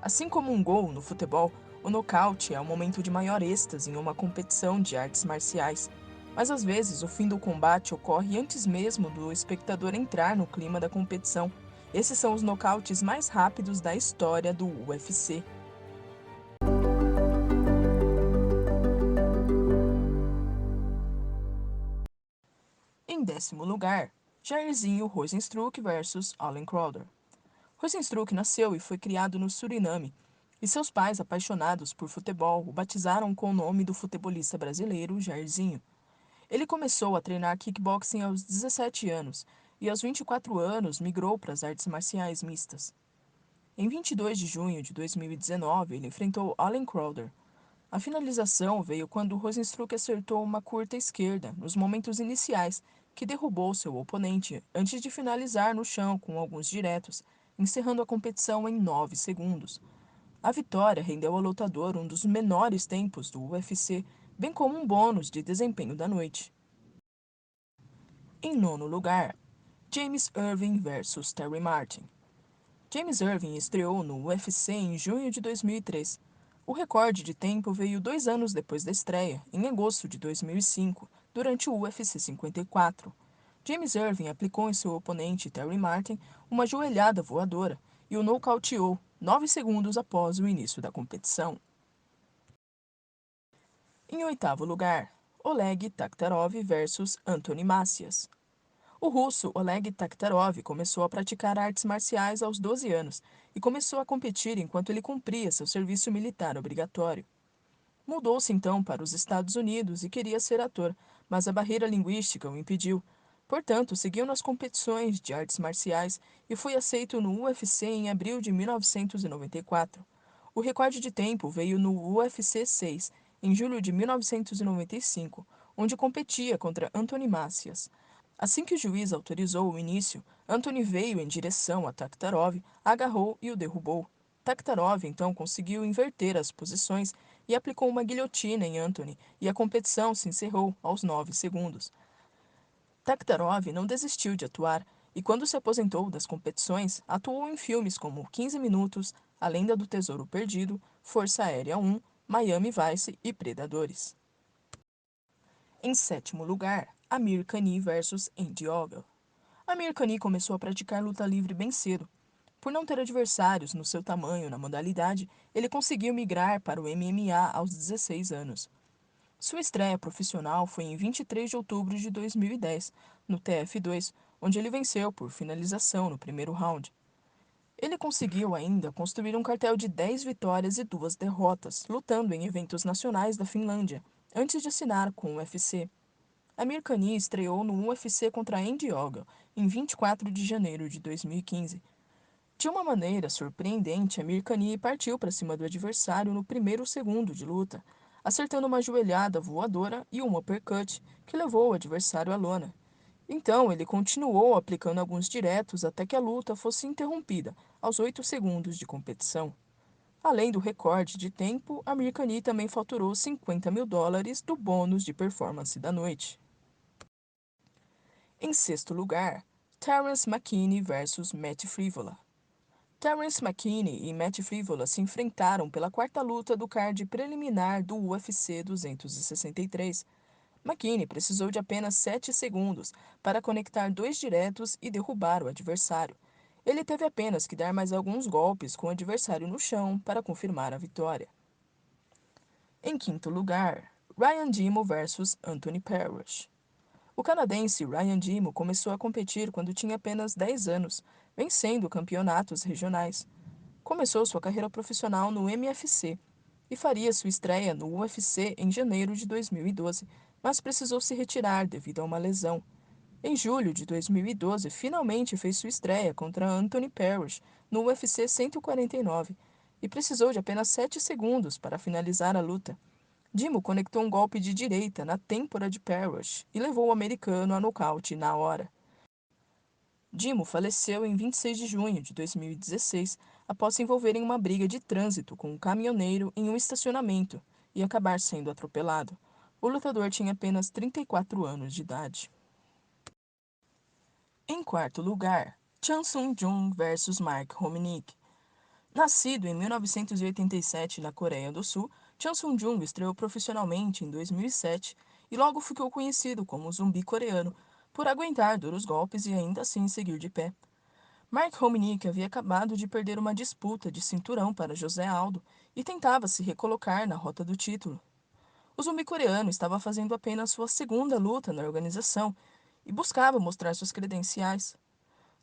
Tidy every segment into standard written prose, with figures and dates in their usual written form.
Assim como um gol no futebol, o nocaute é o momento de maior êxtase em uma competição de artes marciais. Mas às vezes o fim do combate ocorre antes mesmo do espectador entrar no clima da competição. Esses são os nocautes mais rápidos da história do UFC. Em décimo lugar, Jairzinho Rozenstruik versus Allen Crowder. Rozenstruik nasceu e foi criado no Suriname, e seus pais, apaixonados por futebol, o batizaram com o nome do futebolista brasileiro Jairzinho. Ele começou a treinar kickboxing aos 17 anos e aos 24 anos migrou para as artes marciais mistas. Em 22 de junho de 2019, ele enfrentou Allen Crowder. A finalização veio quando Rozenstruik acertou uma curta esquerda nos momentos iniciais, que derrubou seu oponente antes de finalizar no chão com alguns diretos, encerrando a competição em 9 segundos. A vitória rendeu ao lutador um dos menores tempos do UFC, bem como um bônus de desempenho da noite. Em nono lugar, James Irving versus Terry Martin. James Irving estreou no UFC em junho de 2003. O recorde de tempo veio 2 anos depois da estreia, em agosto de 2005, durante o UFC 54. James Irving aplicou em seu oponente Terry Martin uma joelhada voadora e o nocauteou 9 segundos após o início da competição. Em oitavo lugar, Oleg Taktarov versus Anthony Macias. O russo Oleg Taktarov começou a praticar artes marciais aos 12 anos e começou a competir enquanto ele cumpria seu serviço militar obrigatório. Mudou-se então para os Estados Unidos e queria ser ator, mas a barreira linguística o impediu. Portanto, seguiu nas competições de artes marciais e foi aceito no UFC em abril de 1994. O recorde de tempo veio no UFC 6, em julho de 1995, onde competia contra Anthony Macias. Assim que o juiz autorizou o início, Anthony veio em direção a Taktarov, agarrou e o derrubou. Taktarov então conseguiu inverter as posições e aplicou uma guilhotina em Anthony, e a competição se encerrou aos 9 segundos. Taktarov não desistiu de atuar e, quando se aposentou das competições, atuou em filmes como 15 Minutos, A Lenda do Tesouro Perdido, Força Aérea 1, Miami Vice e Predadores. Em sétimo lugar, Amir Khan versus Andy Ogle. Amir Khan começou a praticar luta livre bem cedo. Por não ter adversários no seu tamanho na modalidade, ele conseguiu migrar para o MMA aos 16 anos. Sua estreia profissional foi em 23 de outubro de 2010, no TF2, onde ele venceu por finalização no primeiro round. Ele conseguiu ainda construir um cartel de 10 vitórias e 2 derrotas, lutando em eventos nacionais da Finlândia, antes de assinar com o UFC. Amir Khan estreou no UFC contra Andy Ogle em 24 de janeiro de 2015. De uma maneira surpreendente, Amir Khan partiu para cima do adversário no primeiro segundo de luta, acertando uma joelhada voadora e um uppercut que levou o adversário à lona. Então, ele continuou aplicando alguns diretos até que a luta fosse interrompida, aos 8 segundos de competição. Além do recorde de tempo, Amir Khan também faturou US$ 50.000 do bônus de performance da noite. Em sexto lugar, Terence McKinney versus Matt Frivola. Terence McKinney e Matt Frivola se enfrentaram pela quarta luta do card preliminar do UFC 263. McKinney precisou de apenas 7 segundos para conectar 2 diretos e derrubar o adversário. Ele teve apenas que dar mais alguns golpes com o adversário no chão para confirmar a vitória. Em quinto lugar, Ryan Dimo versus Anthony Parrish. O canadense Ryan Dimo começou a competir quando tinha apenas 10 anos, vencendo campeonatos regionais. Começou sua carreira profissional no MFC e faria sua estreia no UFC em janeiro de 2012, mas precisou se retirar devido a uma lesão. Em julho de 2012, finalmente fez sua estreia contra Anthony Parrish no UFC 149 e precisou de apenas 7 segundos para finalizar a luta. Dimo conectou um golpe de direita na têmpora de Parrish e levou o americano a nocaute na hora. Dimo faleceu em 26 de junho de 2016 após se envolver em uma briga de trânsito com um caminhoneiro em um estacionamento e acabar sendo atropelado. O lutador tinha apenas 34 anos de idade. Em quarto lugar, Chan Sung Jung versus Mark Hominick. Nascido em 1987 na Coreia do Sul, Chan Sung-jung estreou profissionalmente em 2007 e logo ficou conhecido como zumbi coreano, por aguentar duros golpes e ainda assim seguir de pé. Mark Hominick havia acabado de perder uma disputa de cinturão para José Aldo e tentava se recolocar na rota do título. O zumbi coreano estava fazendo apenas sua segunda luta na organização e buscava mostrar suas credenciais.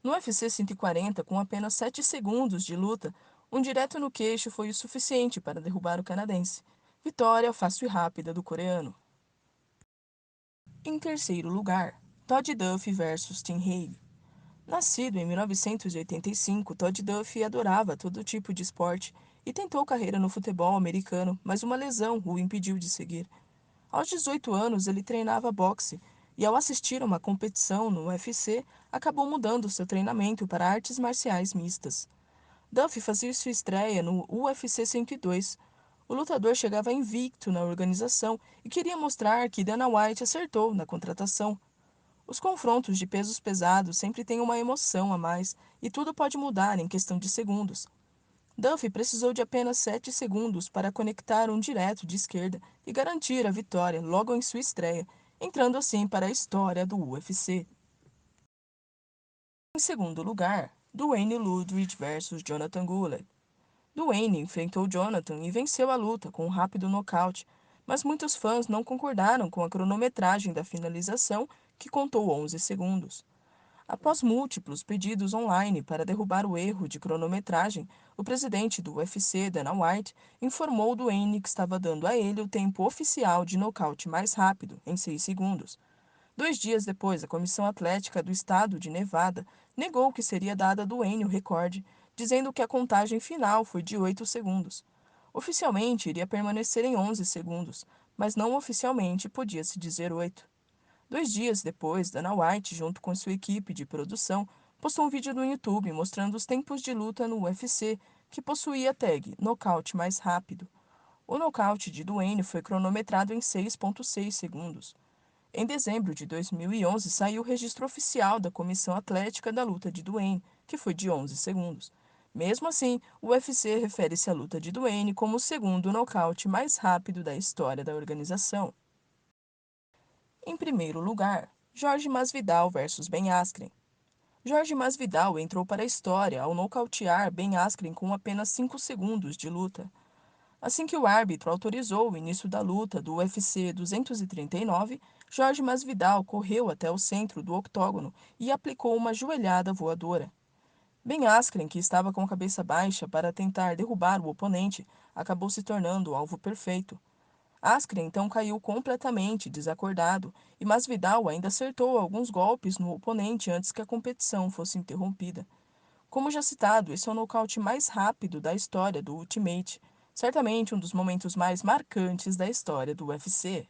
No UFC 140, com apenas 7 segundos de luta, um direto no queixo foi o suficiente para derrubar o canadense. Vitória fácil e rápida do coreano. Em terceiro lugar, Todd Duffy versus Tim Hague. Nascido em 1985, Todd Duffy adorava todo tipo de esporte e tentou carreira no futebol americano, mas uma lesão o impediu de seguir. Aos 18 anos, ele treinava boxe e, ao assistir a uma competição no UFC, acabou mudando seu treinamento para artes marciais mistas. Duffy fazia sua estreia no UFC 102. O lutador chegava invicto na organização e queria mostrar que Dana White acertou na contratação. Os confrontos de pesos pesados sempre têm uma emoção a mais e tudo pode mudar em questão de segundos. Duffy precisou de apenas 7 segundos para conectar um direto de esquerda e garantir a vitória logo em sua estreia, entrando assim para a história do UFC. Em segundo lugar, Duane Ludwig versus Jonathan Goulet. Duane enfrentou Jonathan e venceu a luta com um rápido nocaute, mas muitos fãs não concordaram com a cronometragem da finalização, que contou 11 segundos. Após múltiplos pedidos online para derrubar o erro de cronometragem, o presidente do UFC, Dana White, informou Duane que estava dando a ele o tempo oficial de nocaute mais rápido, em 6 segundos. 2 dias depois, a Comissão Atlética do Estado de Nevada negou que seria dada a Duane o recorde, dizendo que a contagem final foi de 8 segundos. Oficialmente, iria permanecer em 11 segundos, mas não oficialmente podia-se dizer 8. 2 dias depois, Dana White, junto com sua equipe de produção, postou um vídeo no YouTube mostrando os tempos de luta no UFC, que possuía a tag Nocaute Mais Rápido. O nocaute de Duane foi cronometrado em 6,6 segundos. Em dezembro de 2011, saiu o registro oficial da Comissão Atlética da luta de Duane, que foi de 11 segundos. Mesmo assim, o UFC refere-se à luta de Duane como o segundo nocaute mais rápido da história da organização. Em primeiro lugar, Jorge Masvidal versus Ben Askren. Jorge Masvidal entrou para a história ao nocautear Ben Askren com apenas 5 segundos de luta. Assim que o árbitro autorizou o início da luta do UFC 239, Jorge Masvidal correu até o centro do octógono e aplicou uma joelhada voadora. Ben Askren, que estava com a cabeça baixa para tentar derrubar o oponente, acabou se tornando o alvo perfeito. Askren então caiu completamente desacordado e Masvidal ainda acertou alguns golpes no oponente antes que a competição fosse interrompida. Como já citado, esse é o nocaute mais rápido da história do Ultimate, certamente um dos momentos mais marcantes da história do UFC.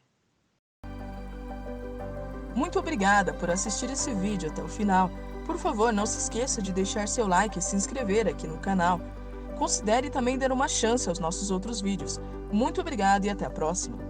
Muito obrigada por assistir esse vídeo até o final. Por favor, não se esqueça de deixar seu like e se inscrever aqui no canal. Considere também dar uma chance aos nossos outros vídeos. Muito obrigada e até a próxima!